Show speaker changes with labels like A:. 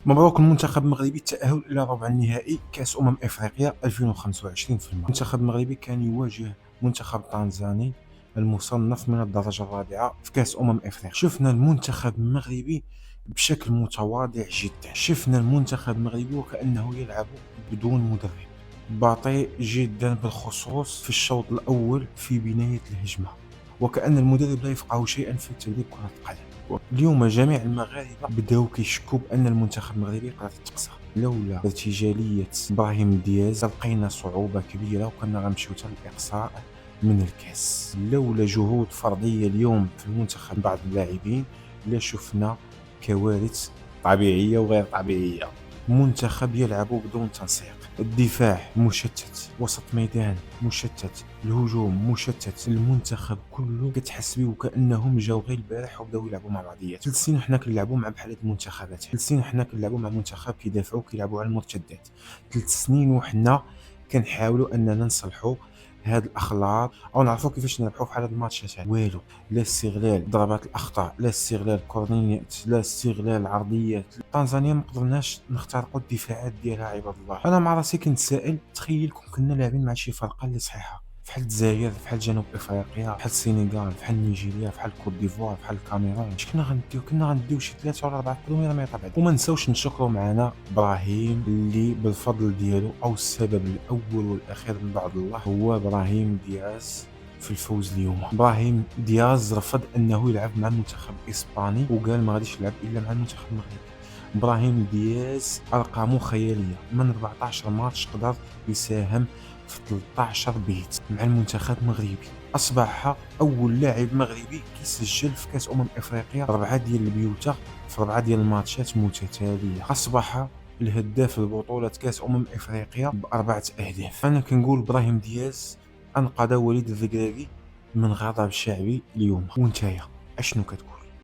A: مبروك المنتخب المغربي التأهل إلى ربع النهائي كأس إفريقيا 2025 في المغرب. المنتخب المغربي كان يواجه منتخب تنزاني المصنف من الدرجة الرابعة في كأس إفريقيا. شفنا المنتخب المغربي بشكل متواضع جدا، شفنا المنتخب المغربي وكأنه يلعب بدون مدرب، بطيء جدا بالخصوص في الشوط الأول في بناية الهجمة، وكأن المدرب لا يفقه شيئا في تدريب كرة القدم. اليوم جميع المغاربه بداو كيشكوا بان المنتخب المغربي قادر يتقصى لولا ارتجاليه ابراهيم دياز. لقينا صعوبه كبيره وكنا غنمشيو حتى للاقصاء من الكاس. لولا جهود فرديه اليوم في المنتخب بعض اللاعبين لا شفنا كوارث طبيعيه وغير طبيعيه. منتخب يلعب بدون تنسيق، الدفاع مشتت، وسط ميدان مشتت، الهجوم مشتت. المنتخب كله كتحس بيه وكانهم جاو غير البارح وبداو يلعبوا مع بعضيات. 3 سنين حنا كنلعبوا مع بحال هاد المنتخبات، 3 سنين حنا كنلعبوا مع منتخب كيدافعوا كيلعبوا على المرتدات، 3 سنين وحنا كنحاولوا اننا نصلحوا هاد الاخلاق او نعرفوا كيفاش نربحوا في هاد الماتشات. والو، لا استغلال ضربات الاخطاء، لا استغلال كورنيات، لا استغلال عرضيات. تنزانيا ما قدرناش نخترقوا الدفاعات ديالها. عباد الله، انا مع راسي كنتسائل، تخيل كنا لاعبين مع شي فرقه اللي صحيحه بحال الجزائر، بحال جنوب افريقيا، بحال السنغال، بحال نيجيريا، بحال كوت ديفوار، بحال الكاميرون، اش كنا غنديو شي 3 ولا 4 كيلومتر بعد. وما نساوش نشكروا معنا ابراهيم اللي بالفضل ديالو او السبب الاول والاخير من بعد الله هو ابراهيم دياز في الفوز اليوم. ابراهيم دياز رفض انه يلعب مع المنتخب الاسباني وقال ما غاديش يلعب الا مع المنتخب المغربي. ابراهيم دياز ارقامه خياليه، من 14 ماتش قدر يساهم في 13 بيت مع المنتخب المغربي. اصبح اول لاعب مغربي كيسجل في كاس افريقيا 4 ديال البيوتا في 4 ديال الماتشات متتاليه. اصبح الهداف لبطوله كاس افريقيا ب4 اهداف. انا كنقول ابراهيم دياز انقذ وليد الذكراكي من غضب شعبي اليوم. وانتايا اشنو كتقول؟